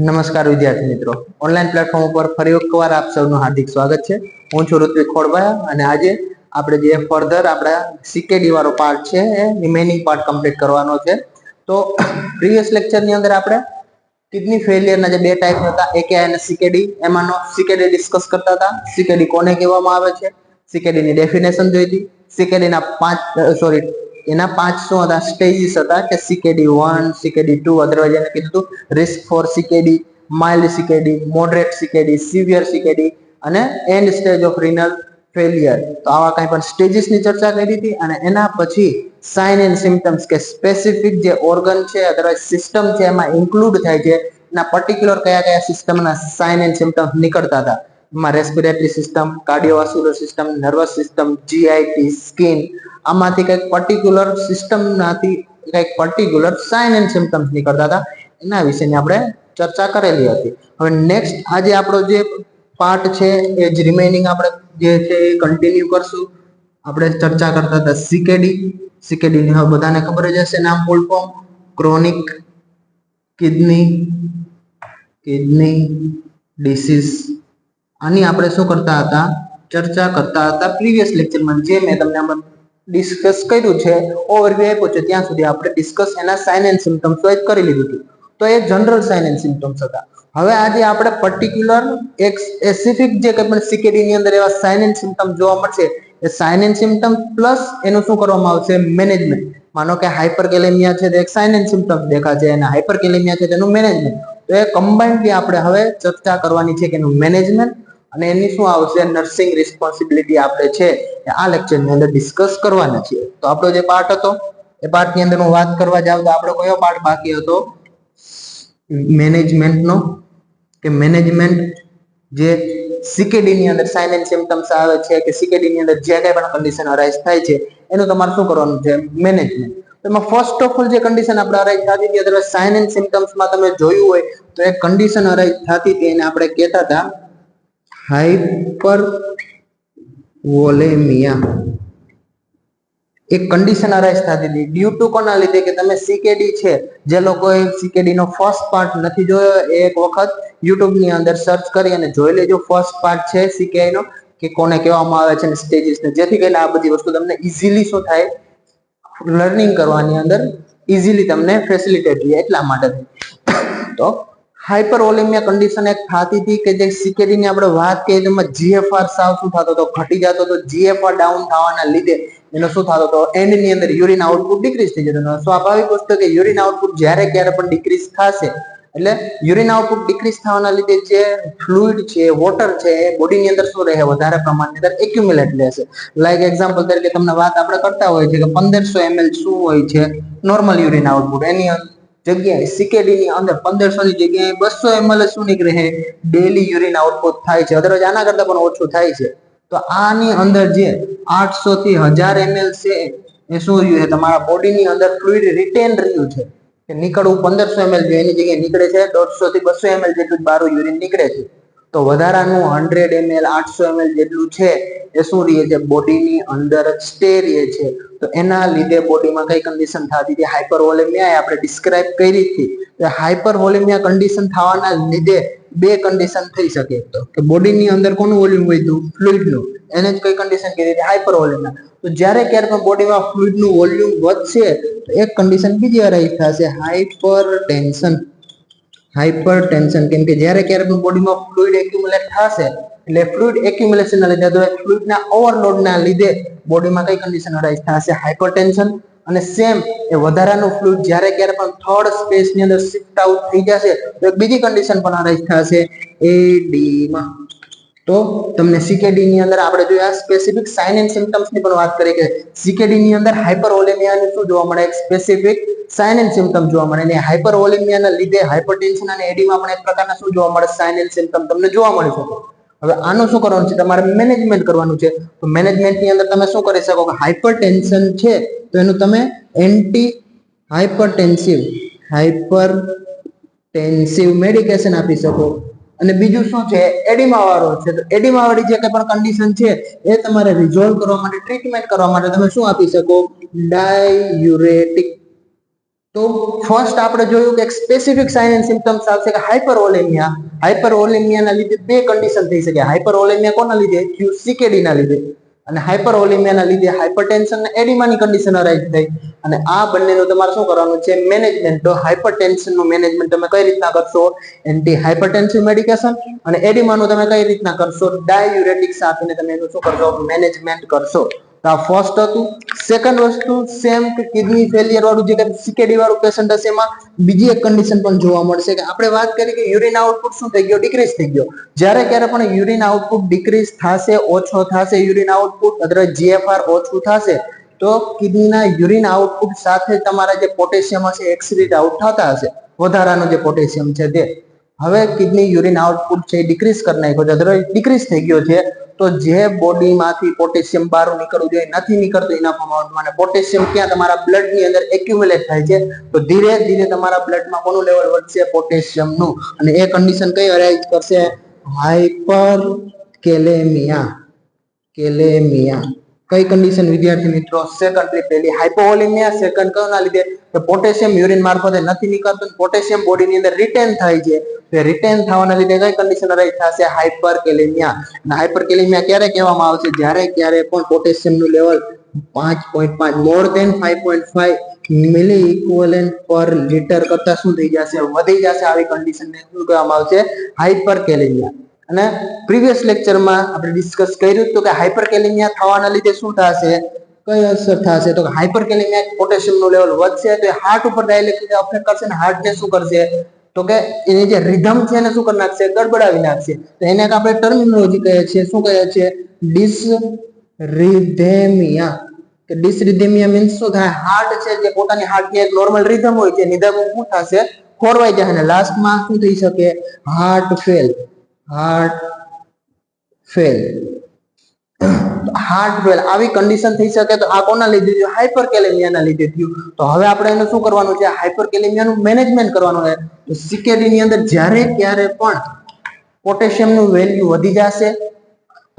નમસ્કાર વિદ્યાર્થી મિત્રો, ઓનલાઈન પ્લેટફોર્મ ઉપર ફરી એકવાર આપ સૌનું હાર્દિક સ્વાગત છે. હું છું ઋત્વિક ખોડભાઈ અને આજે આપણે જે ફર્ધર આપણા સીકેડી વાળો પાર્ટ છે એ રિમેનિંગ પાર્ટ કમ્પ્લીટ કરવાનો છે. તો પ્રીવિયસ લેક્ચરની અંદર આપણે કિડની ફેલિયરના જે બે ટાઈપ હતા એકેઆઈ અને સીકેડી, એમાંનો સીકેડી ડિસ્કસ કરતા હતા. સીકેડી કોને કહેવામાં આવે છે, સીકેડીની ડેફિનેશન જોઈ હતી. સીકેડીના એના પાંચ શું હતા સ્ટેજીસ હતા કે સીકેડી 1, સીકેડી 2, અધરવાઇઝ એને કીધું risk for CKD, mild CKD, moderate CKD, severe CKD અને end stage of renal failure. તો આવા કંઈ પણ સ્ટેજીસની ચર્ચા કરી હતી અને એના પછી સાઇન એન્ડ સિમ્પટમ્સ કે સ્પેસિફિક જે ઓર્ગન છે અધરવાઇઝ સિસ્ટમ છે એમાં ઇન્ક્લુડ થાય છે એના પર્ટિક્યુલર કયા કયા સિસ્ટમના સાઇન એન્ડ સિમ્પટમ્સ નીકળતા હતા. એમાં respiratory system, cardiovascular system, nervous system, GIT, skin, આમાંથી કંઈક પર્ટિક્યુલર સિસ્ટમમાંથી કંઈક પર્ટિક્યુલર સાઇન એન્ડ સિમ્પટમ્સ નીકળતા હતા. એના વિશેની આપણે ચર્ચા કરેલી હતી. હવે નેક્સ્ટ આજે આપણો જે પાર્ટ છે એ જ રિમેનિંગ આપણે જે છે એ કન્ટિન્યુ કરશું. આપણે ચર્ચા કરતા હતા સીકેડીની હવે બધાને ખબર જ હશે નામ full form, chronic kidney disease. આની આપણે શું કરતા હતા, ચર્ચા કરતા હતા પ્રીવિયસ લેક્ચરમાં. જે મેં તમને ડિસ્કસ કર્યું છે, ઓવરવ્યુ આપ્યો છે, ત્યાં સુધી આપણે ડિસ્કસ એના સાઇન એન્ડ સિમ્પટમ્સ કરી લીધું હતું. તો એ જનરલ સાઇન એન્ડ સિમ્પટમ્સ હતા. હવે આજે આપણે પર્ટિક્યુલર એક સ્પેસિફિક જે કંઈ પણ સીકેડીની અંદર એવા સાઇન એન્ડ સિમ્પટમ જોવા મળશે એ સાઇન એન્ડ સિમ્પટમ પ્લસ એનું શું કરવામાં આવશે મેનેજમેન્ટ. માનો કે હાઇપરકેલેમિયા છે તો એક સાઇન એન્ડ સિમ્પટમ દેખાશે અને હાઇપરકેલેમિયા છે તેનું મેનેજમેન્ટ. તો એ કમ્બાઇન્ડલી આપણે હવે ચર્ચા કરવાની છે કે એનું મેનેજમેન્ટ અને એની શું આવશે નર્સિંગ રિસ્પોન્સિબિલિટી આપણે છે આ લેક્ચરની અંદર ડિસ્કસ કરવાના છીએ. તો આપણો જે પાર્ટ હતો એ પાર્ટની અંદર હું વાત કરવા જાઉં તો આપણો કયો પાર્ટ બાકી હતો, મેનેજમેન્ટનો. કે મેનેજમેન્ટ જે સીકેડીની અંદર સાઇન એન્ડ સિમ્પટમ્સ આવે છે કે સીકેડીની અંદર જે કંઈ પણ કન્ડિશન અરાઇઝ થાય છે એનું તમારે શું કરવાનું છે મેનેજમેન્ટ. એમાં ફર્સ્ટ ઓફ ઓલ જે કન્ડિશન આપણે અરાઇઝ થતી હતી અથવા સાઇન એન્ડ સિમ્પટમ્સમાં તમે જોયું હોય તો એક કન્ડિશન અરાઇઝ થતી હતી એને આપણે કહેતા હતા હાઇપરવોલેમિયા. એક કન્ડિશન અરાઇઝ થતી હતી ડ્યુ ટુ કોના લીધે કે તમે સીકેડી છે, જે લોકોએ સીકેડીનો ફર્સ્ટ પાર્ટ નથી જોયો એ એક વખત યુટ્યુબની અંદર સર્ચ કરી અને જોઈ લેજો. ફર્સ્ટ પાર્ટ છે સીકેડીનો કે કોને કહેવામાં આવે છે અને સ્ટેજીસને, જેથી કરીને આ બધી વસ્તુ તમને ઇઝીલી શું થાય લર્નિંગ કરવાની અંદર ઇઝીલી તમને ફેસિલિટેટ રહે એટલા માટે. તો હાઇપરવોલેમિયા કન્ડિશન એક થતી હતી કે જે સીકેડીની આપણે વાત કરીએ તો જીએફઆર સાવ શું થતો હતો ઘટી જતો હતો. જીએફઆર ડાઉન થવાના લીધે એનો શું થતો હતો એન્ડની અંદર યુરિન આઉટપુટ ડિક્રીઝ થઈ જતો હતો. સ્વાભાવિક વસ્તુ કે યુરિન આઉટપુટ જ્યારે ક્યારે પણ ડિક્રીઝ થશે એટલે યુરિન આઉટપુટ ડિક્રીઝ થવાના લીધે જે ફ્લુઇડ છે, વોટર છે એ બોડીની અંદર શું રહે વધારે પ્રમાણની અંદર એક્યુમ્યુલેટ રહેશે. લાઈક એક્ઝામ્પલ તરીકે તમને વાત આપણે કરતા હોય છે કે 1500 ml શું હોય છે નોર્મલ યુરિન આઉટપુટ, એની જગ્યાએ સીકેડીની અંદર 1500 ની જગ્યાએ 200 ml શું નીકળે છે ડેલી યુરિન આઉટપુટ થાય છે. અદરવાઇઝ આના કરતા પણ ઓછું થાય છે. તો આની અંદર જે 800 થી 1000 ml છે એ શું રહ્યું છે તમારા બોડીની અંદર ફ્લુઇડ રિટેન રહ્યું છે કે નીકળવું 1500 ml જોઈએ એની જગ્યાએ નીકળે છે 150 થી 200 ml જેટલું બારું યુરિન નીકળે છે. તો વધારાનું 100 ml 800 ml જેટલું છે એ શું રહે છે બોડીની અંદર જ સ્ટે રહે છે. તો એના લીધે બોડીમાં કઈ કન્ડિશન થતી હતી હાઇપરવોલેમિયા આપણે ડિસ્ક્રાઇબ કરી હતી. તો હાઇપરવોલેમિયા કન્ડિશન થવાના લીધે બે કન્ડિશન થઈ શકે. તો કે બોડીની અંદર કોનું વોલ્યુમ વધ્યું ફ્લુઇડનું, એને જ કઈ કન્ડિશન કીધી હતી હાઇપરવોલેમિયા. તો જ્યારે ક્યારે પણ બોડીમાં ફ્લુઇડનું વોલ્યુમ વધશે તો એક કન્ડિશન બીજી અરાઇઝ થશે હાઇપરટેન્શન. કેમ કે જ્યારે ક્યારે પણ બોડીમાં ફ્લુઇડ એક્યુમ્યુલેટ થશે એટલે ફ્લુઇડ એક્યુમ્યુલેશનના લીધે અથવા ફ્લુઇડના ઓવરલોડના લીધે બોડીમાં કઈ કન્ડિશન અરાઇઝ થશે હાઇપરટેન્શન. અને સેમ એ વધારાનું ફ્લુઇડ જ્યારે ક્યારે પણ થર્ડ સ્પેસની અંદર શિફ્ટ આઉટ થઈ જશે તો એક બીજી કન્ડિશન પણ અરાઇઝ થશે એડીમા. તો તમને સીકેડીની અંદર આપણે જોયા સ્પેસિફિક સાઇન એન્ડ સિમ્પટમ્સની પણ વાત કરી કે સીકેડીની અંદર હાઇપરવોલેમિયાનું શું જોવા મળે એક સ્પેસિફિક સાઇન એન્ડ સિમ્પટમ જોવા મળે. અને હાઇપરવોલેમિયાના લીધે હાઇપરટેન્શન અને એડીમાં પણ એક પ્રકારના શું જોવા મળે સાઇન એન્ડ સિમ્પટમ તમને જોવા મળી શકે. હવે આનું શું કરવાનું છે તમારે મેનેજમેન્ટ કરવાનું છે. તો મેનેજમેન્ટની અંદર તમે શું કરી શકો કે હાઇપરટેન્શન છે તો એનું તમે એન્ટી હાઇપરટેન્સિવ મેડિકેશન આપી શકો. અને બીજું શું છે એડીમા વાળો છે તો એડીમા વાળી જે કંઈ પણ કન્ડિશન છે એ તમારે રિઝોલ્વ કરવા માટે ટ્રીટમેન્ટ કરવા માટે તમે શું આપી શકો ડાયુરેટિક તો ફર્સ્ટ આપણે જોયું કે એક સ્પેસિફિક સાઇન એન્ડ સિમ્પટમ્સ આવશે કે હાઇપરઓલેમિયાના લીધે બે કન્ડિશન થઈ શકે. હાઇપરઓલેમિયા કોના લીધે? ક્યુસીકેડી ના લીધે. અને હાઇપરઓલેમિયાના લીધે હાઇપરટેન્શન અને એડિમાની કન્ડિશન અરાઇઝ થઈ. અને આ બંનેનું તમારે શું કરવાનું છે? મેનેજમેન્ટ. તો હાઇપરટેન્શનનું મેનેજમેન્ટ તમે કઈ રીતના કરશો? Anti hypertensive medication. અને એડિમાનું તમે કઈ રીતના કરશો? ડાયુરેટિક્સ આપીને તમે એનું શું કરશો? મેનેજમેન્ટ કરશો. તો આ ફર્સ્ટ હતું. સેકન્ડ વસ્તુ સેમ કે કિડની ફેલિયર વાળું જે સીકેડી વાળું પેશન્ટ હશે એમાં બીજી એક કન્ડિશન પણ જોવા મળશે કે આપણે વાત કરી કે યુરિન આઉટપુટ શું થઈ ગયો? ડિક્રીઝ થઈ ગયો. જ્યારે ક્યારે પણ યુરિન આઉટપુટ ડિક્રીઝ થશે, ઓછો થશે યુરિન આઉટપુટ, અથવા જીએફઆર ઓછું થશે, તો કિડનીના યુરિન આઉટપુટ સાથે તમારા જે પોટેશિયમ હશે એક્સક્રીટ આઉટ થતા હશે. વધારાનો જે પોટેશિયમ છે તે હવે કિડની યુરિન આઉટપુટ છે ડિક્રીઝ કરી નાખ્યો છે, અધરવાઇઝ ડિક્રીઝ થઈ ગયો છે. તો જે બોડીમાંથી પોટેશિયમ બહાર નીકળવું જોઈએ નથી નીકળતું ઇનફ અમાઉન્ટમાં, અને પોટેશિયમ ક્યાં? તમારા બ્લડની અંદર એક્યુમ્યુલેટ થાય છે. તો ધીરે ધીરે તમારા બ્લડમાં કોનું લેવલ વધશે? પોટેશિયમનું. અને એ કન્ડિશન કઈ અરાઇઝ કરશે? હાઇપર કેલેમિયા. કઈ કન્ડિશન વિદ્યાર્થી મિત્રો? સેકન્ડ. પહેલી હાઇપોવોલેમિયા, સેકન્ડ કોના લીધે? તો પોટેશિયમ યુરિન મારફતે નથી નીકળતું, પોટેશિયમ બોડીની અંદર રિટેન થાય છે. તો રિટેન થવાના લીધે કઈ કન્ડિશન અરાઇઝ થશે? હાઇપરકેલેમિયા. અને હાઇપરકેલેમિયા ક્યારે કહેવામાં આવશે? જ્યારે ક્યારે પણ પોટેશિયમનું લેવલ 5.5 મોર ધેન 5.5 મિલી ઇક્વિવેલન્ટ પર લિટર કરતા શું થઈ જશે? વધી જશે. આવી કન્ડિશનને શું કહેવામાં આવશે? હાઇપરકેલેમિયા. અને પ્રીવિયસ લેક્ચરમાં આપણે ડિસ્કસ કર્યું હતું કે હાઇપરકેલેમિયા થવાના લીધે શું થશે? કઈ અસર થશે? તો હાઇપરકેલેમિયા પોટેશિયમનું લેવલ વધશે તો હાર્ટ ઉપર ડાયરેક્ટલી અફેક્ટ કરશે ને હાર્ટને શું કરશે? તો કે એની જે રિધમ છે એને શું કરી નાખશે? ગડબડાવી નાખશે. તો એને આપણે ટર્મિનોલોજી કહીએ છીએ. શું કહીએ છીએ? ડિસરિધેમિયા. કે ડિસરિધેમિયા મીન્સ શું થાય? હાર્ટ છે જે પોતાની હાર્ટની એક નોર્મલ રિધમ હોય છે, નિધમ શું થશે? ખોરવાઈ જશે. અને લાસ્ટમાં શું થઈ શકે? Heart fail. આવી કન્ડિશન થઈ શકે. તો આ કોના લીધે થયું? હાઇપરકેલેમિયાના લીધે થયું. તો હવે આપણે એનું શું કરવાનું છે? હાઇપરકેલેમિયાનું મેનેજમેન્ટ કરવાનું છે. તો સીકેડી ની અંદર જ્યારે ક્યારે પણ પોટેશિયમનું વેલ્યુ વધી જશે,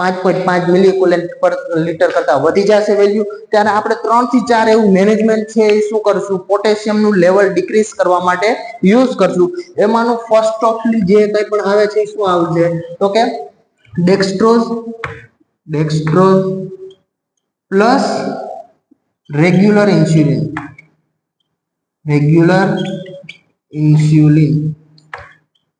5.5 મિલી ઇક્વિવેલન્ટ પર લિટર કરતા વધી જશે વેલ્યુ, ત્યારે આપણે 3 થી 4 એવું મેનેજમેન્ટ છે એ શું કરશું? પોટેશિયમનું લેવલ ડિક્રીઝ કરવા માટે યુઝ કરશું. એમાંનું ફર્સ્ટ ઓફલી જે કંઈ પણ આવે છે એ શું આવશે? તો કે ડેક્સ્ટ્રોઝ પ્લસ રેગ્યુલર ઇન્સ્યુલિન.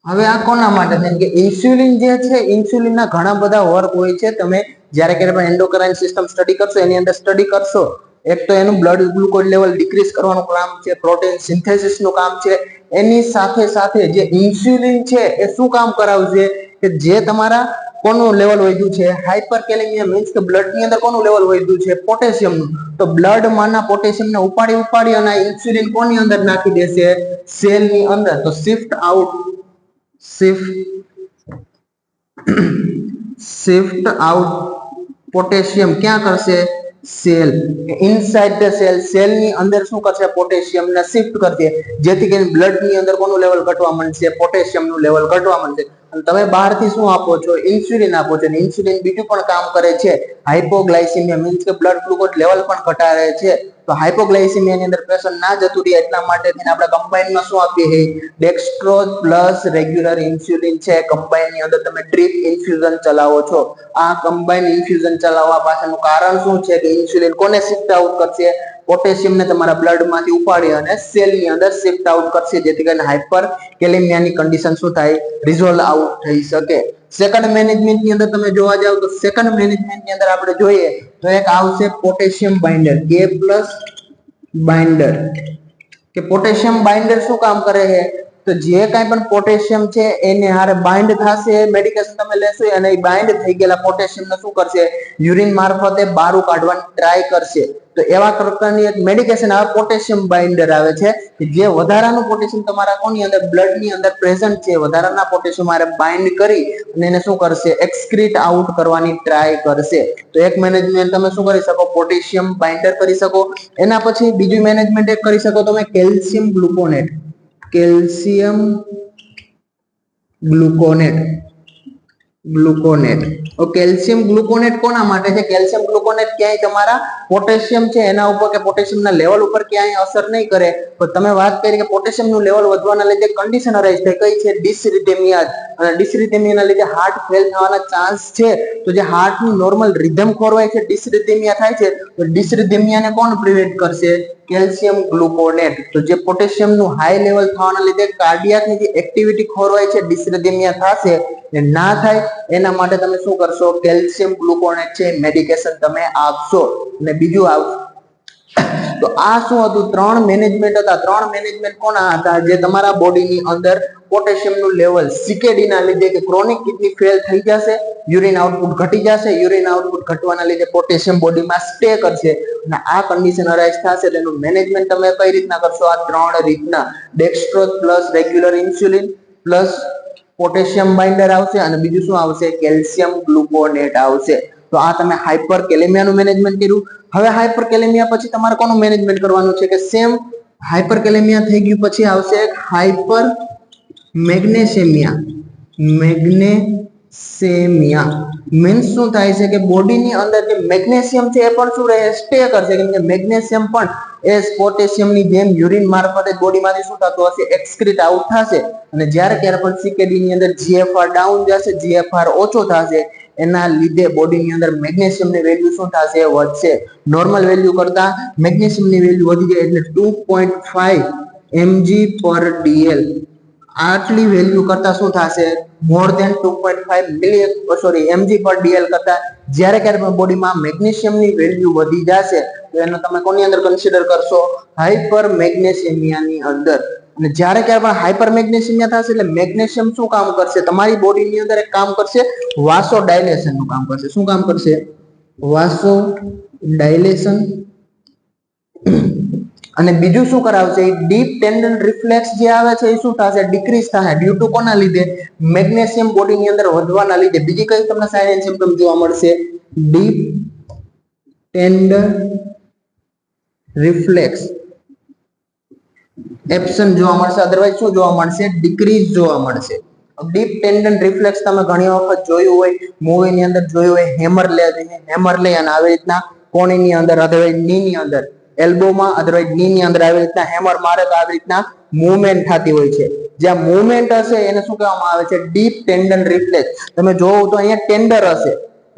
હવે આ કોના માટે છે? કે ઇન્સ્યુલિન જે છે, ઇન્સ્યુલિનના ઘણા બધા વર્ક હોય છે. તમે જ્યારે ક્યારે પણ એન્ડોક્રાઇન સિસ્ટમ સ્ટડી કરશો એની અંદર સ્ટડી કરશો. એક તો એનું બ્લડ ગ્લુકોઝ લેવલ ડિક્રીઝ કરવાનું કામ છે, પ્રોટીન સિન્થેસિસનું કામ છે. એની સાથે સાથે જે ઇન્સ્યુલિન છે એ શું કામ કરાવશે? કે જે તમારા કોનું લેવલ વધ્યું છે? હાઇપરકેલેમિયા મીન્સ કે બ્લડની અંદર કોનું લેવલ વધ્યું છે? પોટેશિયમનું. તો બ્લડમાંના પોટેશિયમને ઉપાડી અને ઇન્સ્યુલિન કોની અંદર નાખી દેશે? સેલની અંદર. તો શિફ્ટ આઉટ પોટેશિયમ ક્યાં કરશે? સેલ. ઇનસાઇડ ધ સેલની અંદર શું કરશે? પોટેશિયમને શિફ્ટ કરશે, જેથી કરીને બ્લડની અંદર કોનું લેવલ ઘટવા માંડશે? પોટેશિયમનું લેવલ ઘટવા માંડશે. અને તમે બહારથી શું આપો છો? ઇન્સ્યુલિન આપો છો. અને ઇન્સ્યુલિન બીજું પણ કામ કરે છે, હાઇપોગ્લાયસીમિયા મીન્સ કે બ્લડ ગ્લુકોઝ લેવલ પણ ઘટાડે છે. તો હાઇપોગ્લાયસીમિયાની અંદર પેશન્ટ ના જતું રહે એટલા માટે આપણે કમ્બાઈનમાં શું આપીએ છીએ? ડેક્સ્ટ્રોઝ પ્લસ રેગ્યુલર ઇન્સ્યુલિન છે, કમ્બાઈનની અંદર તમે ડ્રીપ ઇન્ફ્યુઝન ચલાવો છો. આ કમ્બાઈન ઇન્ફ્યુઝન ચલાવવા પાછળનું કારણ શું છે? કે ઇન્સ્યુલિન કોને શિફ્ટ આઉટ કરશે? પોટેશિયમને તમારા બ્લડમાંથી ઉપાડી અને સેલની અંદર શિફ્ટ આઉટ કરશે, જેથી કરીને હાઇપર કેલેમિયાની કન્ડિશન શું થાય? રિઝોલ્વ આઉટ થઈ શકે. સેકન્ડ મેનેજમેન્ટની અંદર તમે જોવા જાવ તો સેકન્ડ મેનેજમેન્ટની અંદર આપણે જોઈએ તો એક આવશે potassium binder, K plus binder. કે પોટેશિયમ બાઇન્ડર શું કામ કરે છે? તો જે કાંઈ પણ પોટેશિયમ છે એને હારે બાઇન્ડ થશે, મેડિકેશન તમે લેશો અને એ બાઇન્ડ થઈ ગયેલા પોટેશિયમને શું કરશે? યુરિન મારફતે બહાર કાઢવાની ટ્રાય કરશે. તો એવા પ્રકારની એક મેડિકેશન આવે, પોટેશિયમ બાઇન્ડર આવે છે, જે વધારાનું પોટેશિયમ તમારા કોની અંદર? બ્લડની અંદર પ્રેઝન્ટ છે, વધારાના પોટેશિયમ હારે બાઇન્ડ કરી અને એને શું કરશે? એક્સક્રીટ આઉટ કરવાની ટ્રાય કરશે. તો એક મેનેજમેન્ટ તમે શું કરી શકો? પોટેશિયમ બાઇન્ડર કરી શકો. એના પછી બીજું મેનેજમેન્ટ એક કરી શકો તમે કેલ્શિયમ ગ્લુકોનેટ. કેલ્શિયમ ગ્લુકોનેટ કોના માટે છે? કેલ્શિયમ ગ્લુકોનેટ ક્યાંય તમારા પોટેશિયમ છે એના ઉપર કે પોટેશિયમના લેવલ ઉપર ક્યાંય અસર નહીં કરે. તો તમે વાત કરી કે પોટેશિયમનું લેવલ વધવાના લીધે કન્ડિશન અરાઇઝ થાય, કઈ છે? ડિસરિથેમિયા. અને ડિસરિથેમિયાના લીધે હાર્ટ ફેલ થવાના ચાન્સ છે. તો જે હાર્ટની નોર્મલ રિધમ ખોરવાય છે, ડિસરિથેમિયા થાય છે, તો ડિસરિથેમિયાને કોણ પ્રિવેન્ટ કરશે? કેલ્શિયમ ગ્લુકોનેટ. તો જે પોટેશિયમનું હાઈ લેવલ થવાના લીધે કાર્ડિયાકની જે એક્ટિવિટી ખોરવાય છે, ડિસરિથેમિયા થશે. એ ના થાય એના માટે તમે શું કરશો? કેલ્શિયમ ગ્લુકોનેટ છે મેડિકેશન તમે આપશો. અને બીજું તો આ શું હતું? 3 મેનેજમેન્ટ હતા. 3 મેનેજમેન્ટ કોના હતા? જે તમારા બોડીની અંદર પોટેશિયમનું લેવલ CKD ના લીધે કે ક્રોનિક કિડની ફેલ થઈ જશે, યુરિન આઉટપુટ ઘટી જશે, યુરિન આઉટપુટ ઘટવાના લીધે પોટેશિયમ બોડીમાં સ્ટે કરશે અને આ કન્ડિશન અરાઇઝ થશે. તેનું મેનેજમેન્ટ તમે કઈ રીતના કરશો? આ 3 રીતના. Dextrose plus regular insulin plus potassium binder આવશે અને બીજું શું આવશે? કેલ્શિયમ ગ્લુકોનેટ આવશે. તો આ તમે હાઇપર કેલેમિયાનું મેનેજમેન્ટ કર્યું. હવે હાઇપર કેલેમિયા પછી તમારે કોનું મેનેજમેન્ટ કરવાનું છે? કે સેમ હાઇપર કેલેમિયા થઈ ગયું પછી આવશે હાઇપર મેગ્નેસેમિયા. મેગ્નેસેમિયા મીન્સ શું થાય છે? કે બોડીની અંદર જે મેગ્નેશિયમ છે એ પણ શું રહે? સ્ટે કરશે. કેમ કે મેગ્નેશિયમ પણ એસ પોટેશિયમની જેમ યુરિન મારફતે બોડીમાંથી શું થતું હશે? એક્સક્રીટ આઉટ થશે. અને જ્યારે ક્યારે પણ CKD ની અંદર GFR ડાઉન જશે, GFR ઓછો થશે, એના લીધે બોડીની અંદર મેગ્નેશિયમની વેલ્યુ શું થશે? વધશે. નોર્મલ વેલ્યુ કરતા મેગ્નેશિયમની વેલ્યુ વધી જાય એટલે 2.5 mg/dl આટલી વેલ્યુ કરતા શું થશે? મોર ધેન 2.5 mg/dl કરતા જ્યારે ક્યારે પણ બોડીમાં મેગ્નેશિયમની વેલ્યુ વધી જશે તો એનો તમે કોની અંદર કન્સિડર કરશો? હાઇપર મેગ્નેસેમિયાની અંદર. અને જ્યારે ક્યારે પણ હાઇપર મેગ્નેસેમિયા થશે એટલે મેગ્નેશિયમ શું કામ કરશે? તમારી બોડીની અંદર એક કામ કરશે, વાસો ડાયલેશન નું કામ કરશે. શું કામ કરશે? વાસો ડાયલેશન. અને બીજું શું કરાવશે? ડીપ ટેન્ડન રિફ્લેક્સ જે આવે છે એ શું થશે? ડિક્રીઝ થશે. ડ્યુ ટુ કોના લીધે? મેગ્નેશિયમ બોડીની અંદર વધવાના લીધે. બીજી કઈ તમને સાઇન એન્ડ સિમ્પટમ જોવા મળશે? ડીપ ટેન્ડન રિફ્લેક્સ એબ્સન્ટ જોવા મળશે. અધરવાઇઝ શું જોવા મળશે? ડિક્રીઝ જોવા મળશે. ડીપ ટેન્ડન રિફ્લેક્સ તમે ઘણી વખત જોયું હોય, મૂવીની અંદર જોયું હોય, હેમર લે અને આવી રીતના કોણીની અંદર, અધરવાઇઝ નીની અંદર, એલ્બોમાં અધરવાઇઝ નીની અંદર આવી રીતના હેમર મારે તો આવી રીતના મૂવમેન્ટ થતી હોય છે. જ્યાં મૂવમેન્ટ હશે એને શું કહેવામાં આવે છે? Deep tendon reflex. તમે જોવો તો અહીંયા ટેન્ડર હશે,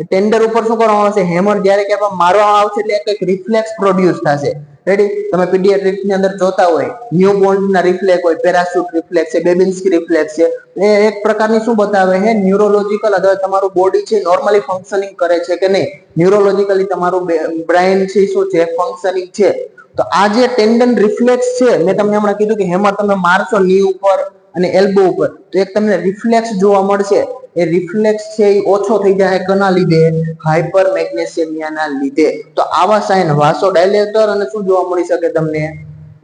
ટેન્ડર ઉપર શું કરવામાં આવશે? હેમર જ્યારે કે મારવામાં આવશે એટલે એક રિફ્લેક્સ પ્રોડ્યુસ થશે. રેડી? તમે પીડિયાટ્રિક્સ ની અંદર જોતા હોય, ન્યુ બોર્ન ના રિફ્લેક્સ હોય, પેરાશૂટ રિફ્લેક્સ છે, બેબિન્સ્કી રિફ્લેક્સ છે. એ એક પ્રકારની શું બતાવે છે? ન્યુરોલોજીકલ અથવા તમારું બોડી છે નોર્મલી ફંક્શનિંગ કરે છે કે નહીં, ન્યુરોલોજીકલી તમારું બ્રેઇન છે શું છે? ફંક્શનિંગ છે. તો આ જે ટેન્ડન રિફ્લેક્સ છે, મેં તમને હમણાં કીધું કે હેમર તમે મારશો ની ઉપર અને એલ્બો ઉપર તો એક તમને રિફ્લેક્સ જોવા મળશે. એ રિફ્લેક્સ છે એ ઓછો થઈ જાય. કોના લીધે? હાઇપર મેગ્નેસેમિયાના લીધે. તો આવા સાઇન વાસોડાયલેટર અને શું જોવા મળી શકે તમને?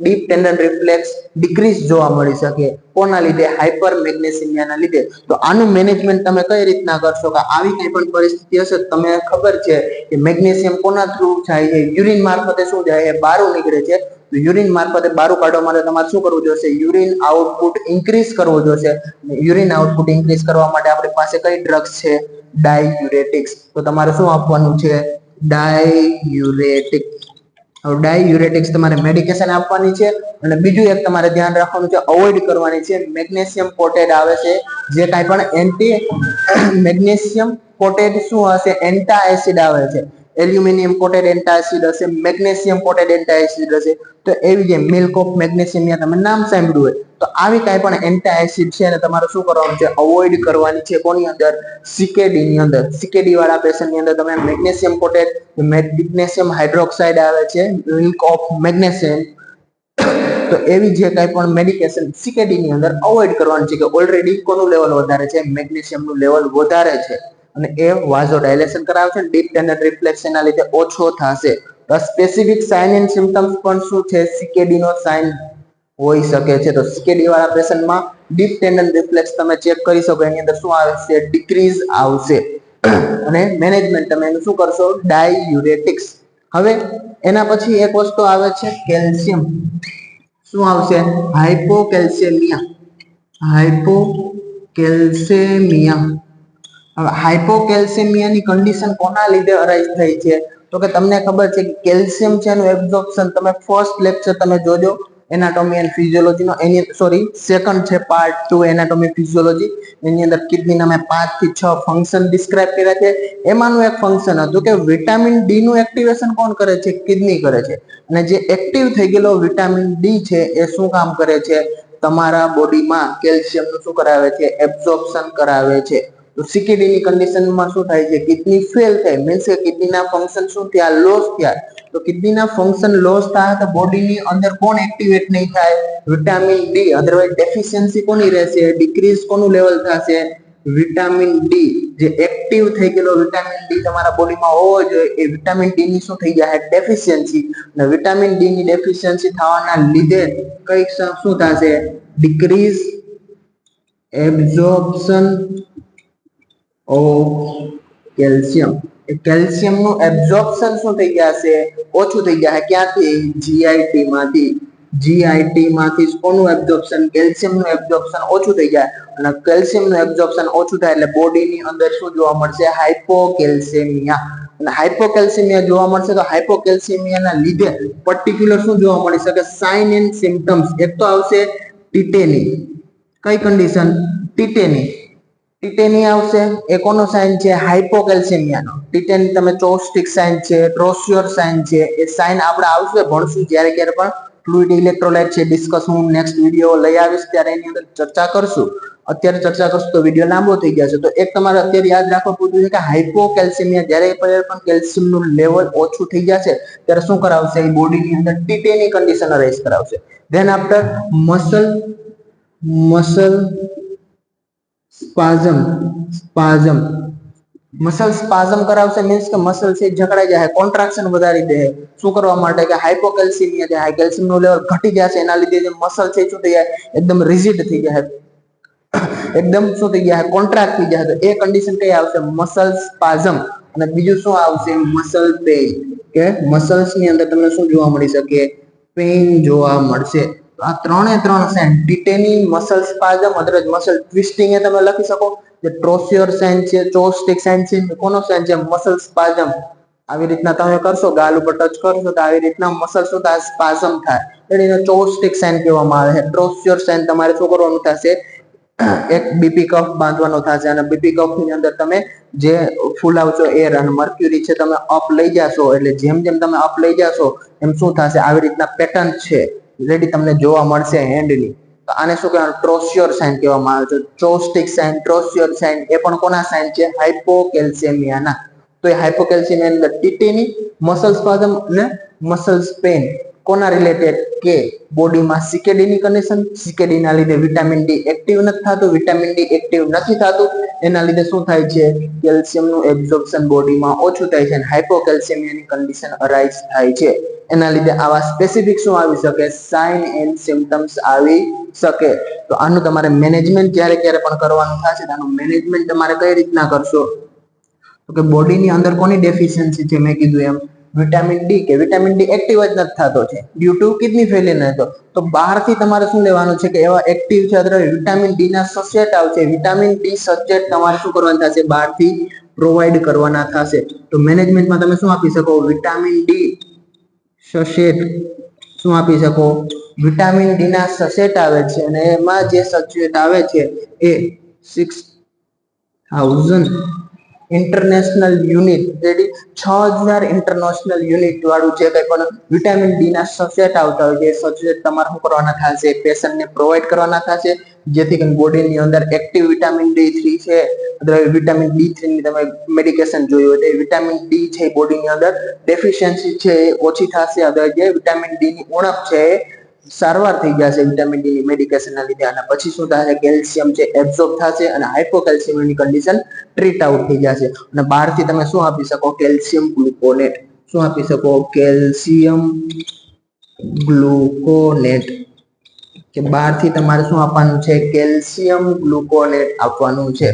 ડીપ ટેન્ડન રિફ્લેક્સ ડિક્રીઝ જોવા મળી શકે. કોના લીધે? હાઇપર મેગ્નેસેમિયાના લીધે. તો આનું મેનેજમેન્ટ તમે કઈ રીતના કરશો? કે આવી કઈ પણ પરિસ્થિતિ હશે તમને ખબર છે કે મેગ્નેશિયમ કોના થ્રુ જાય છે? યુરિન મારફતે શું જાય છે? બહાર નીકળે છે. તો યુરિન મારફતે બહાર કાઢવા માટે તમારે શું કરવું જોઈશે? યુરિન આઉટપુટ ઇન્ક્રીઝ કરવું જોઈશે. યુરિન આઉટપુટ ઇન્ક્રીઝ કરવા માટે આપણી પાસે કઈ ડ્રગ્સ છે? ડાયયુરેટિક્સ. તો તમારે શું આપવાનું છે? ડાયયુરેટિક. ડાયયુરેટિક્સ તમારે મેડિકેશન આપવાની છે. અને બીજું એક તમારે ધ્યાન રાખવાનું છે, અવોઇડ કરવાની છે મેગ્નેશિયમ કોટેડ આવે છે જે કાંઈ પણ એન્ટી મેગ્નેશિયમ કોટેડ શું હશે? એન્ટા એસિડ આવે છે. એલ્યુમિનિયમ કોટેડ એન્ટા એસિડ હશે, મેગ્નેશિયમ કોટેડ એન્ટા એસિડ હશે. તો એવી જે મિલ્ક ઓફ મેગ્નેશિયમ તમે નામ સાંભળ્યું હોય તો આવી કાંઈ પણ એન્ટા એસિડ છે ને તમારે શું કરવાનું છે? અવોઇડ કરવાની છે. કોની અંદર? CKD ની અંદર. CKD વાળા પેશન્ટ ની અંદર તમે મેગ્નેશિયમ કોટેડ મેગ્નેશિયમ હાઇડ્રોક્સાઇડ આવે છે, મિલ્ક ઓફ મેગ્નેશિયમ, તો એવી જે કાંઈ પણ મેડિકેશન CKD ની અંદર અવોઇડ કરવાની છે. કે ઓલરેડી કોનું લેવલ વધારે છે? મેગ્નેશિયમનું લેવલ વધારે છે અને એ વાઝોડાયલેશન કરાવે છે. ડીપ ટેન્ડન રિફ્લેક્સ એના લીધે ઓછો થશે. સ્પેસિફિક સાઇન એન્ડ સિમ્પટમ્સ પણ શું છે? CKD નો સાઇન હોઈ શકે છે. તો CKD વાળા પેશન્ટમાં ડીપ ટેન્ડન રિફ્લેક્સ તમે ચેક કરી શકો. એની અંદર શું આવશે? ડિક્રીઝ આવશે. અને મેનેજમેન્ટ તમે એનું શું કરશો? ડાયયુરેટિક્સ. હવે એના પછી એક વસ્તુ આવે છે કેલ્શિયમ. શું આવશે? હાઇપોકેલ્શિયમિયા. હાઇપોકેલ્શેમિયા. હવે હાઇપોકેલ્શેમિયાની કન્ડિશન કોના લીધે અરાઇઝ થઈ છે? તો કે તમને ખબર છે કે કેલ્શિયમ છે એનું એબ્ઝોર્પ્શન તમે ફર્સ્ટ લેક્ચર તમે જોજો એનાટોમી એન્ડ ફિઝિયોલોજી નો, એની સોરી સેકન્ડ છે પાર્ટ 2 એનાટોમી ફિઝિયોલોજી. એની અંદર કિડનીના મેં 5 થી 6 ફંક્શન ડિસ્ક્રાઇબ કર્યા છે. એમાંનું એક ફંક્શન હતું કે વિટામિન ડી નું એક્ટિવેશન કોણ કરે છે? કિડની કરે છે. અને જે એક્ટિવ થઈ ગયેલો વિટામિન ડી છે એ શું કામ કરે છે? તમારા બોડીમાં કેલ્શિયમ નું શું કરાવે છે? એબ્ઝોર્પ્શન કરાવે છે. તો સીકેડી ની કન્ડિશનમાં શું થાય છે? કિડની ફેલ થાય, મીન્સ કે કિડનીના ફંક્શન શું થયા? લોસ થયા. તો કિડનીના ફંક્શન લોસ થાય તો બોડીની અંદર કોણ એક્ટિવેટ નહીં થાય? Vitamin D. અધરવાઇઝ ડેફિશિયન્સી કોની રહેશે? ડિક્રીઝ કોનું લેવલ થશે? Vitamin D. જે એક્ટિવ થઈ ગયેલો વિટામિન ડી તમારા બોડીમાં હોવો જોઈએ એ વિટામિન ડી ની શું થઈ જાય? ડેફિશિયન્સી. અને વિટામિન ડી ની ડેફિશિયન્સી થવાના લીધે કઈ શું થશે? Decrease absorption of calcium. Calcium નું એબ્ઝોર્પ્શન શું થઈ ગયા છે? ઓછું થઈ ગયા છે. ક્યાંથી? જીઆઈટી માંથી. જીઆઈટી માંથી કોનું એબ્ઝોર્પ્શન? કેલ્શિયમ નું એબ્ઝોર્પ્શન ઓછું થઈ જાય. અને કેલ્શિયમ નું એબ્ઝોર્પ્શન ઓછું થાય એટલે બોડીની અંદર શું જોવા મળશે? હાઇપોકેલ્સેમિયા. અને હાઇપોકેલ્સેમિયા જોવા મળશે તો હાઇપોકેલ્સેમિયાના લીધે પર્ટિક્યુલર શું જોવા મળી શકે? Sign and symptoms. એક તો આવશે ટીટેની. કઈ કન્ડિશન? ટીટેની. ટીટેની આવશે. એ કોનો સાઇન છે? હાઇપોકેલ્સેમિયાનો. ટીટેની તમે ચોસ્ટિક સાઇન છે, ટ્રોસિયર સાઇન છે, એ સાઇન આપણે આવશે ભણશું જ્યારે ક્યારે પણ ફ્લુઇડ ઇલેક્ટ્રોલાઇટ છે ડિસ્કસ હું નેક્સ્ટ વિડીયો લઈ આવીશ ત્યારે એની અંદર ચર્ચા કરશું. અત્યારે ચર્ચા કરશું તો વિડીયો લાંબો થઈ જશે. તો એક તમારે અત્યારે યાદ રાખવા પૂરતું છે કે હાઇપોકેલ્સેમિયા જ્યારે પણ કેલ્શિયમનું લેવલ ઓછું થઈ જશે ત્યારે શું કરાવશે? એ બોડીની અંદર ટીટેની કન્ડિશન અરાઇઝ કરાવશે. ધેન આફ્ટર મસલ સ્પાઝમ કરાવશે. મીન્સ કે મસલ છે જકડાઈ જાય, કોન્ટ્રાક્શન વધારી દે. શું કરવા માટે? કે હાઇપોકેલ્સિમિયા છે, હાઈ કેલ્શિયમ નું લેવલ ઘટી જશે એના લીધે જે મસલ છે શું થઈ જાય? એકદમ રિજિડ થઈ જાય, એકદમ શું થઈ ગયા? કોન્ટ્રાક્ટ થઈ જાય. તો એ કન્ડિશન કઈ આવશે? Muscle spasm. અને બીજું શું આવશે? Muscle pain. કે મસલ્સ ની અંદર તમને શું જોવા મળી શકે? પેઇન જોવા મળશે. આ ત્રણે ત્રણ sign tetany, muscle spasm, otherwise muscle twisting એ તમે લખી શકો. જે ટ્રોસિયર સાઇન છે, ચોસ્ટિક સાઇન છે, કોનો સાઇન છે? Muscle spasm. આવી રીતના તમે કરશો, ગાલ ઉપર ટચ કરશો તો આવી રીતના મસલ શું થાય? સ્પાઝમ થાય. એટલે ચોસ્ટિક સાઇન કહેવામાં આવે છે. ટ્રોસિયર સાઇન તમારે શું કરવાનું થશે? એક બીપી કફ બાંધવાનો થશે. અને બીપી કફ ની અંદર તમે જે ફૂલાવશો એર અને મર્ક્યુરી છે તમે અપ લઈ જશો. એટલે જેમ જેમ તમે અપ લઈ જશો એમ શું થશે? આવી રીતના પેટર્ન છે રેડી તમને જોવા મળશે હેન્ડની. તો આને શું કહેવાય? ટ્રોસિયર સાઇન કહેવામાં આવે છે. ચોસ્ટિક સાઇન, ટ્રોસિયર સાઇન એ પણ કોના સાઇન છે? હાઇપોકેલ્સેમિયાના. તો એ હાઇપોકેલ્સેમિયા ની અંદર ટીટેની, મસલ સ્પાઝમ અને મસલ પેઇન કોના રિલેટેડ? કે બોડીમાં સીકેડી ની કન્ડિશન. સીકેડી ના લીધે વિટામિન ડી એક્ટિવ નથી થતું. વિટામિન ડી એક્ટિવ નથી થતું એના લીધે શું થાય છે? કેલ્શિયમ નું એબ્ઝોર્પ્શન બોડીમાં ઓછું થાય છે અને હાઇપોકેલ્સેમિયાની કન્ડિશન અરાઇઝ થાય છે. એના લીધે આવા સ્પેસિફિક શું આવી શકે? સાઇન એન્ડ સિમ્પટમ્સ આવી શકે. તો આનું તમારે મેનેજમેન્ટ જ્યારે ક્યારે પણ કરવાનું થશે તો આનું મેનેજમેન્ટ તમારે કઈ રીતના કરશો? તો કે બોડીની અંદર કોની ડેફિશિયન્સી છે? મેં કીધું એમ વિટામિન ડી. કે વિટામિન ડી એક્ટિવ જ નથી થતો છે ડ્યુ ટુ કિડની ફેલિયર હતો. તો બહારથી તમારે શું લેવાનું છે? કે એવા એક્ટિવ છે અથવા વિટામિન ડી ના સચેટ આવશે. વિટામિન ડી સચેટ તમારે શું કરવાનું થશે? બહારથી પ્રોવાઈડ કરવાના થશે. તો મેનેજમેન્ટમાં તમે શું આપી શકો? વિટામિન ડી સચેટ શું આપી શકો? વિટામિન ડી ના સચેટ આવે છે અને એમાં જે સચેટ આવે છે એ 6000 international unit, ready 6000 international unit વાળું જે કઈ પણ વિટામિન ડી ના સચેટ આવતા હોય છે સચેટ તમારે શું કરવાના થશે? પેશન્ટને પ્રોવાઈડ કરવાના થશે. જેથી કરીને બોડીની અંદર એક્ટિવ વિટામિન D3 છે, વિટામિન D3 ની તમે મેડિકેશન જોયું હોય તો વિટામિન ડી છે બોડીની અંદર ડેફિશિયન્સી છે એ ઓછી થશે. અધર જે વિટામિન ડી ની ઉણપ છે સારવાર થઈ જશે વિટામિન ડી ની મેડિકેશન ના લીધે. અને પછી શું થશે? કેલ્શિયમ છે એબ્ઝોર્બ થશે અને હાઇપોકેલ્સિયમની કન્ડિશન ટ્રીટ આઉટ થઈ જશે. અને બહારથી તમે શું આપી શકો? કેલ્શિયમ ગ્લુકોનેટ. શું આપી શકો? કેલ્શિયમ ગ્લુકોનેટ. કે બહારથી તમારે શું આપવાનું છે? કેલ્શિયમ ગ્લુકોનેટ આપવાનું છે.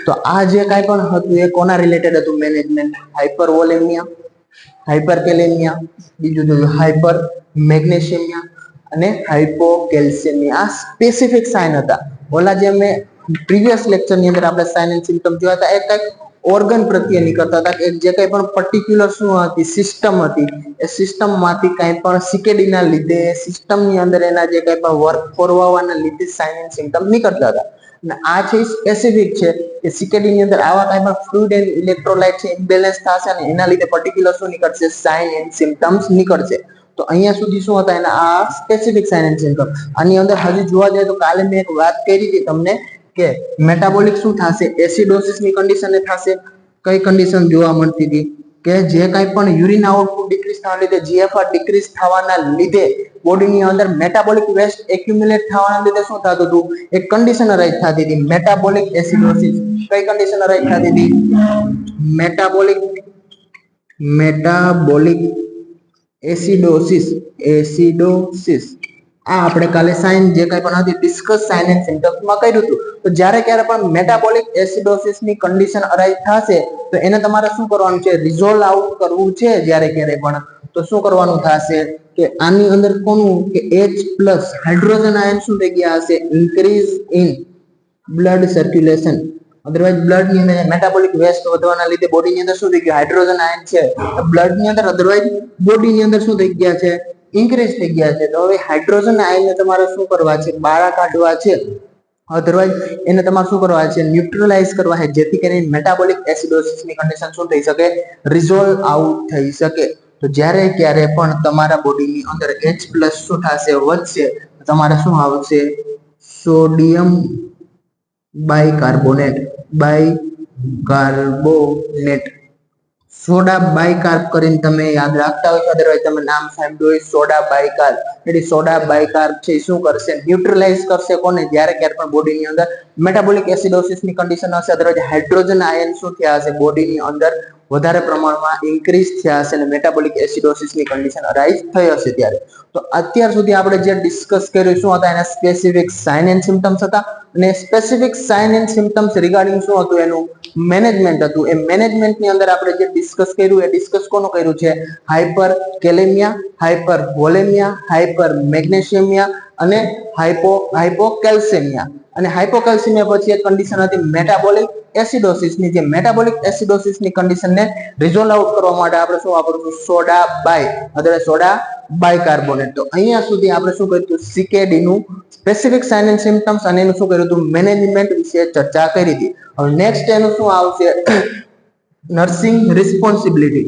તો આ જે કાંઈ પણ હતું એ કોના રિલેટેડ હતું? મેનેજમેન્ટ. હાઇપરવોલેમિયા, હાઇપરકેલેમિયા, બીજું જોયું હાઇપર મેગ્નેશિયમિયા અને હાઇપોકેલ્સિયમિયા. આ સ્પેસિફિક સાઇન હતા. ઓલા જે મેં પ્રીવિયસ લેક્ચરની અંદર આપણે સાઇન એન્ડ સિમ્પટમ જોયા હતા એ કંઈક ઓર્ગન પ્રત્યે નીકળતા હતા કે જે કંઈ પણ પર્ટિક્યુલર શું હતી સિસ્ટમ હતી એ સિસ્ટમમાંથી કંઈ પણ સીકેડી ના લીધે સિસ્ટમની અંદર એના જે કંઈ પણ વર્ક ફોરવાના લીધે સાઇન એન્ડ સિમ્ટમ નીકળતા હતા. અને આ છે સ્પેસિફિક છે કે સીકેડી ની અંદર આવા કંઈ પણ ફ્લુઇડ એન્ડ ઇલેક્ટ્રોલાઇટ છે ઇમ્બેલેન્સ થશે અને એના લીધે પર્ટિક્યુલર શું નીકળશે સાઇન એન્ડ સિમ્ટમ્સ નીકળશે. તો અહીંયા સુધી શું હતા એના આ સ્પેસિફિક સાઇન એન્ડ સિમ્ટમ. આની અંદર હજી જોવા જાય તો કાલે મેં એક વાત કરી હતી તમને કે મેટાબોલિક શું થશે એસિડોસિસ ની કન્ડિશન થશે. કઈ કન્ડિશન જોવા મળતી હતી કે જે કંઈ પણ યુરિન આઉટપુટ ડિક્રીઝ થવાના લીધે જીએફઆર ડિક્રીઝ થવાના લીધે બોડીની અંદર મેટાબોલિક વેસ્ટ એક્યુમ્યુલેટ થવાના લીધે શું થતું હતું એક કન્ડિશન અરાઇઝ થતી હતી મેટાબોલિક એસિડોસિસ. કઈ કન્ડિશન અરાઇઝ થતી હતી મેટાબોલિક એસિડોસિસ. આ આપણે કાલે સાઇન જે કંઈ પણ હતી ડિસ્કસ સાઇન એન્ડ સિમ્ટમ્સમાં કર્યું હતું. તો જ્યારે ક્યારે પણ મેટાબોલિક એસિડોસિસ ની કન્ડિશન અરાઇઝ થશે તો એને તમારે શું કરવાનું છે રિઝોલ્વ આઉટ કરવું છે. જ્યારે ક્યારે પણ તો શું કરવાનું થશે કે આની અંદર કોનું કે H+ હાઇડ્રોજન આયન શું થઈ ગયા હશે increase in blood circulation. Otherwise blood ની અંદર મેટાબોલિક વેસ્ટ વધવાના લીધે બોડી ની અંદર શું થઈ ગયું હાઇડ્રોજન આયન છે બ્લડ ની અંદર અધરવાઇઝ બોડી ની અંદર શું થઈ ગયા છે ઇન્ક્રીઝ થઈ ગયા છે. તો હવે હાઇડ્રોજન આયન ને તમારે શું કરવા છે બહાર કાઢવા છે. અધરવાઇઝ એને તમારે શું કરવા છે ન્યુટ્રલાઇઝ કરવા છે જેથી કરીને મેટાબોલિક એસિડોસિસ ની કન્ડિશન શું થઈ શકે રિઝોલ્વ આઉટ થઈ શકે. તો જ્યારે ક્યારે પણ તમારા બોડીની અંદર H+ શું થશે વધશે તમારે શું આવશે સોડિયમ બાયકાર્બોનેટ સોડા બાયકાર્બ કરીને તમે યાદ રાખતા હોય તો અધરવાઇઝ તમે નામ સાંભળ્યું હોય સોડા બાયકાર્બ. એટલે સોડા બાયકાર્બ છે શું કરશે ન્યુટ્રલાઇઝ કરશે કોને જ્યારે ક્યારે પણ બોડીની અંદર મેટાબોલિક એસિડોસિસ ની કન્ડિશન હશે અધરવાઇઝ હાઇડ્રોજન આયન શું થયા હશે બોડીની અંદર વધારે પ્રમાણમાં ઇન્ક્રીઝ થયા હશે અને મેટાબોલિક એસિડોસિસ ની કન્ડિશન અરાઇઝ થઈ હશે. ત્યારે તો અત્યાર સુધી આપણે જે ડિસ્કસ કર્યું શું હતા એના સ્પેસિફિક સાઇન એન્ડ સિમ્ટમ્સ હતા અને specific sign and symptoms regarding શું હતું એનું મેનેજમેન્ટ હતું. એ મેનેજમેન્ટ ની અંદર આપણે જે ડિસ્કસ કર્યું એ ડિસ્કસ કોનું કર્યું છે હાઇપર કેલેમિયા, હાઇપર વોલેમિયા, હાઇપર મેગ્નેશિયમિયા અને હાઇપોકેલ્સેમિયા. અને હાઇપોકેલ્સેમિયા પછી એક કન્ડિશન હતી મેટાબોલિક એસિડોસિસ ની. જે મેટાબોલિક એસિડોસિસ ની કન્ડિશન ને રિઝોલ્વ આઉટ કરવા માટે આપણે શું વાપરવું સોડા બાયકાર્બોનેટ. તો અહીંયા સુધી આપણે શું કર્યું સીકેડી નું સ્પેસિફિક સાઇન એન્ડ સિમ્ટમ્સ અને એનું શું કર્યું હતું મેનેજમેન્ટ વિશે ચર્ચા કરી હતી. હવે નેક્સ્ટ એનું શું આવશે નર્સિંગ રિસ્પોન્સિબિલિટી.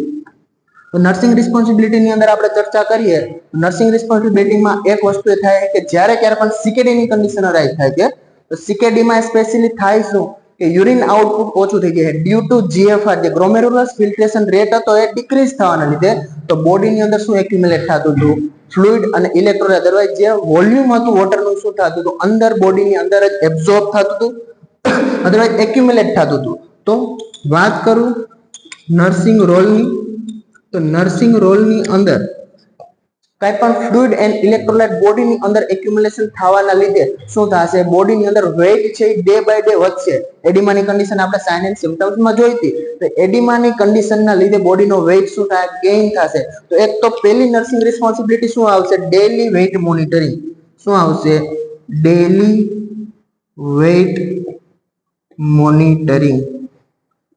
તો નર્સિંગ રિસ્પોન્સિબિલિટી ની અંદર આપણે ચર્ચા કરીએ નર્સિંગ રિસ્પોન્સિબિલિટીમાં એક વસ્તુ એ થાય કે જ્યારે ક્યારે પણ સીકેડી ની કન્ડિશન અરાઇઝ થાય છે તો સીકેડી માં સ્પેશિયલી થાય શું કે યુરિન આઉટપુટ ઓછું થઈ જાય ડ્યુ ટુ જીએફઆર જે ગ્લોમેરુલસ ફિલ્ટ્રેશન રેટ હતો એ ડિક્રીઝ થવાના લીધે તો બોડીની અંદર શું એક્યુમ્યુલેટ થતું હતું ફ્લુઇડ અને ઇલેક્ટ્રોલાઇટ અધરવાઇઝ જે વોલ્યુમ હતું વોટરનું શું થતું હતું અંદર બોડીની અંદર જ એબ્ઝોર્બ થતું હતું અધરવાઇઝ એક્યુમ્યુલેટ થતું હતું. તો વાત કરું નર્સિંગ રોલની તો નર્સિંગ રોલની અંદર કઈ પણ ફ્લુઇડ એન્ડ ઇલેક્ટ્રોલાઇટ બોડીની અંદર એક્યુમ્યુલેશન થવાના લીધે શું થશે બોડીની અંદર વેઇટ છે ડે બાય ડે વધશે. એડિમાની કન્ડિશન આપણે સાઇન એન્ડ સિમ્પટમ્સમાં જોઈ હતી. તો એડિમાની કન્ડિશનના લીધે બોડીનો વેઇટ શું થાય ગેઇન થશે. તો એક તો પહેલી નર્સિંગ રિસ્પોન્સિબિલિટી શું આવશે ડેલી વેઇટ મોનિટરિંગ. શું આવશે daily weight monitoring.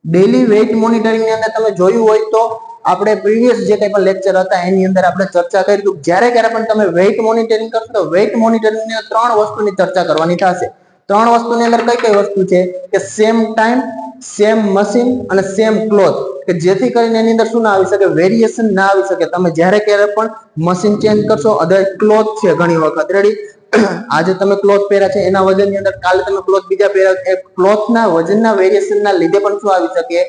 Daily weight monitoring ની અંદર તમે જોયું હોય તો આપણે પ્રીવિયસ જે કંઈ પણ લેક્ચર હતા એની અંદર આપણે ચર્ચા કરી તો જ્યારે ક્યારે પણ તમે વેઇટ મોનિટરિંગ કરશો તો વેઇટ મોનિટરિંગ ની 3 વસ્તુની ચર્ચા કરવાની થશે. 3 વસ્તુની અંદર કઈ કઈ વસ્તુ છે કે સેમ ટાઈમ, સેમ મશીન અને સેમ ક્લોથ કે જેથી કરીને એની અંદર શું ના આવી શકે વેરિએશન ના આવી શકે. તમે જ્યારે ક્યારે પણ મશીન ચેન્જ કરશો અધર ક્લોથ છે ઘણી વખત રેડી આજે તમે ક્લોથ પહેર્યા છે એના વજનની અંદર કાલે તમે ક્લોથ બીજા પહેર્યા એ ક્લોથના વજનના વેરિએશનના લીધે પણ શું આવી શકે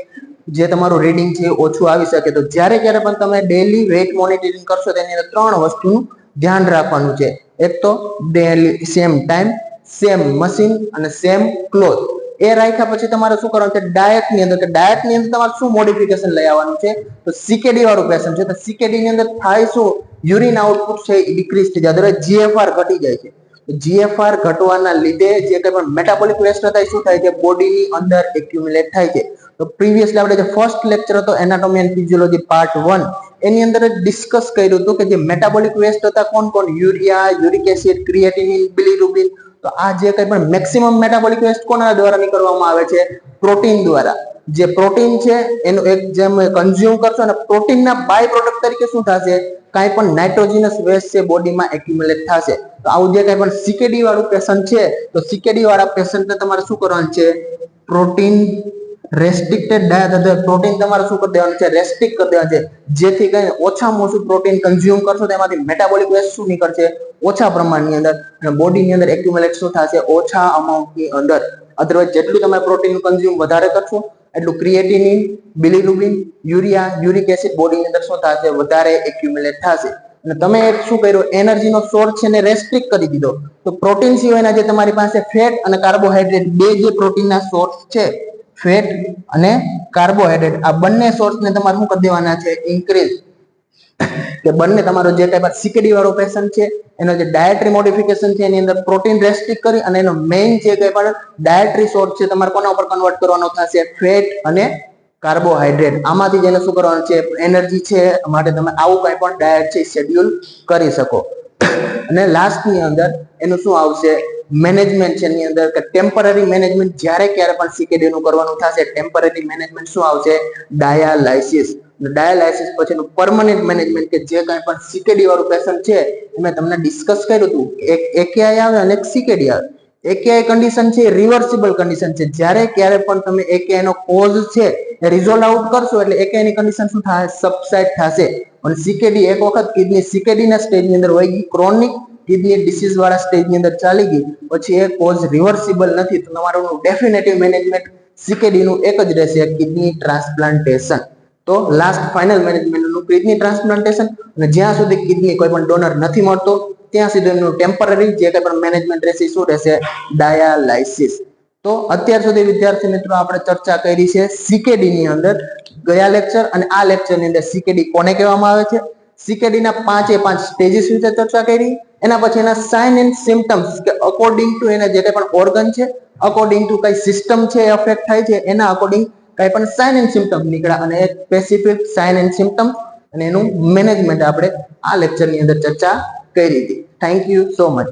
જે તમારું રીડિંગ છે ઓછું આવી શકે. તો જ્યારે ક્યારે પણ તમે ડેલી વેઇટ મોનિટરિંગ કરશો તેની અંદર 3 વસ્તુનું ધ્યાન રાખવાનું છે. એક તો daily same time, same machine અને સેમ ક્લોથ. એ રાખ્યા પછી તમારે શું કરવાનું છે ડાયટ ની અંદર કે ડાયટ ની અંદર તમારે શું મોડિફિકેશન લઈ આવવાનું છે તો સીકેડી વાળું પેશન્ટ છે તો સીકેડી ની અંદર થાય શું યુરિન આઉટપુટ છે એ ડિક્રીઝ થઈ જાય અધરવાઇઝ જીએફઆર ઘટી જાય છે. જીએફઆર ઘટવાના લીધે જે કંઈ પણ મેટાબોલિક વેસ્ટ થાય શું થાય છે બોડીની અંદર એક્યુમ્યુલેટ થાય છે. તો પ્રીવિયસલી આપણે જે ફર્સ્ટ લેક્ચર હતો એનાટોમી એન્ડ ફિઝિયોલોજી પાર્ટ 1 એની અંદર ડિસ્કસ કર્યું હતું કે જે મેટાબોલિક વેસ્ટ હતા કોણ યુરિયા, યુરિક એસિડ, ક્રિએટિનિન, બિલિરુબિન. તો તો આ જે કંઈ પણ મેક્સિમમ મેટાબોલિક વેસ્ટ કોના દ્વારા નીકળવામાં આવે છે? પ્રોટીન દ્વારા. જે પ્રોટીન છે એનું એક જેમ કન્ઝ્યુમ કરશો અને પ્રોટીનના બાય પ્રોડક્ટ તરીકે શું થશે? કાંઈ પણ નાઇટ્રોજનસ વેસ્ટ છે બોડીમાં એક્યુમ્યુલેટ થશે. તો આવું જે કાંઈ પણ સીકેડી વાળું પેશન્ટ છે તો સીકેડી વાળા પેશન્ટને તમારે શું કરવાનું છે? પ્રોટીન રેસ્ટ્રિક્ટેડ ડાયટ અથવા પ્રોટીન તમારે શું કરી દેવાનું છે? રેસ્ટ્રિક્ટ કરી દેવાનું છે, જેથી કરીને ઓછામાં ઓછું પ્રોટીન કન્ઝ્યુમ કરશો તો એમાંથી મેટાબોલિક વેસ્ટ શું નીકળશે? ઓછા પ્રમાણની અંદર, અને બોડીની અંદર એક્યુમ્યુલેટ શું થશે? ઓછા અમાઉન્ટની અંદર. અધરવાઇઝ જેટલું તમે પ્રોટીન કન્ઝ્યુમ વધારે કરશો એટલું ક્રિએટિનિન, બિલિરુબિન, યુરિયા, યુરિક એસિડ બોડીની અંદર શું થશે? વધારે એક્યુમ્યુલેટ થશે. અને તમે એક શું કર્યું? એનર્જીનો સોર્સ છે ને રેસ્ટ્રિક્ટ કરી દીધો. તો પ્રોટીન સિવાયના જે તમારી પાસે ફેટ અને કાર્બોહાઈડ્રેટ બે જે પ્રોટીનના સોર્સ છે, ફેટ અને કાર્બોહાઈડ્રેટ, આ બંને સોર્સને તમારે શું કરી દેવાના છે? ઇન્ક્રીઝ. કે બંને તમારો જે કંઈ પણ સીકેડી વાળો પેશન્ટ છે એનો જે ડાયટરી મોડિફિકેશન છે એની અંદર પ્રોટીન રેસ્ટ્રિક્ટ કરી અને એનો મેઇન જે કંઈ પણ ડાયટરી સોર્સ છે તમારે કોના ઉપર કન્વર્ટ કરવાનો થશે? ફેટ અને કાર્બોહાઈડ્રેટ. આમાંથી જેને શું કરવાનું છે? એનર્જી છે માટે તમે આવું કંઈ પણ ડાયટ છે શેડ્યુલ કરી શકો. અને લાસ્ટની અંદર એનું શું આવશે? મેનેજમેન્ટ છે એની અંદર કે ટેમ્પરરી મેનેજમેન્ટ જ્યારે ક્યારે પણ સીકેડી નું કરવાનું થશે ટેમ્પરરી મેનેજમેન્ટ શું આવશે? ડાયાલાઇસિસ. ડાયાલાઇસિસ પછીનું પરમનન્ટ મેનેજમેન્ટ કે જે કાંઈ પણ સીકેડી વાળું પેશન્ટ છે એ મેં તમને ડિસ્કસ કર્યું હતું. એક એકેઆઈ આવે અને એક સીકેડી આવે. એકેઆઈ કન્ડિશન છે રિવર્સિબલ કન્ડિશન છે. જ્યારે ક્યારે પણ તમે એકેઆઈ નો કોઝ છે એ રિઝોલ્વ આઉટ કરશો એટલે એકેઆઈ ની કન્ડિશન શું થાય? સબસાઇડ થશે. અને સીકેડી એક વખત કિડની સીકેડી ના સ્ટેજની અંદર હોય ગઈ, ક્રોનિક કિડની ડિસીઝ વાળા સ્ટેજની અંદર ચાલી ગઈ, પછી એ કોઝ રિવર્સિબલ નથી, તો તમારું ડેફિનેટિવ મેનેજમેન્ટ સીકેડી નું એક જ રહેશે, કિડની ટ્રાન્સપ્લાન્ટેશન. તો લાસ્ટ ફાઇનલ મેનેજમેન્ટનું કિડની ટ્રાન્સપ્લાન્ટેશન. અને જ્યાં સુધી કિડની કોઈ પણ ડોનર નથી મળતો ત્યાં સુધી એનું ટેમ્પરરી જે કંઈ પણ મેનેજમેન્ટ રહેશે શું રહેશે? ડાયાલાઇસિસ. તો અત્યાર સુધી વિદ્યાર્થી મિત્રો આપણે ચર્ચા કરી છે સીકેડી ની અંદર. ગયા લેક્ચર અને આ લેક્ચર ની અંદર સીકેડી કોને કહેવામાં આવે છે, સીકેડી ના 5 સ્ટેજીસ વિશે ચર્ચા કરી. એના પછી એના સાઇન એન્ડ સિમ્પટમ્સ કે અકોર્ડિંગ ટુ એના જે કંઈ પણ ઓર્ગન છે, અકોર્ડિંગ ટુ કઈ સિસ્ટમ છે એ અફેક્ટ થાય છે, એના અકોર્ડિંગ કઈ પણ સાઇન એન્ડ સિમ્પટમ નીકળ્યા અને એક સ્પેસિફિક સાઇન એન્ડ સિમ્પટમ અને એનું મેનેજમેન્ટ આપણે આ લેક્ચરની અંદર ચર્ચા કરી હતી. Thank you so much.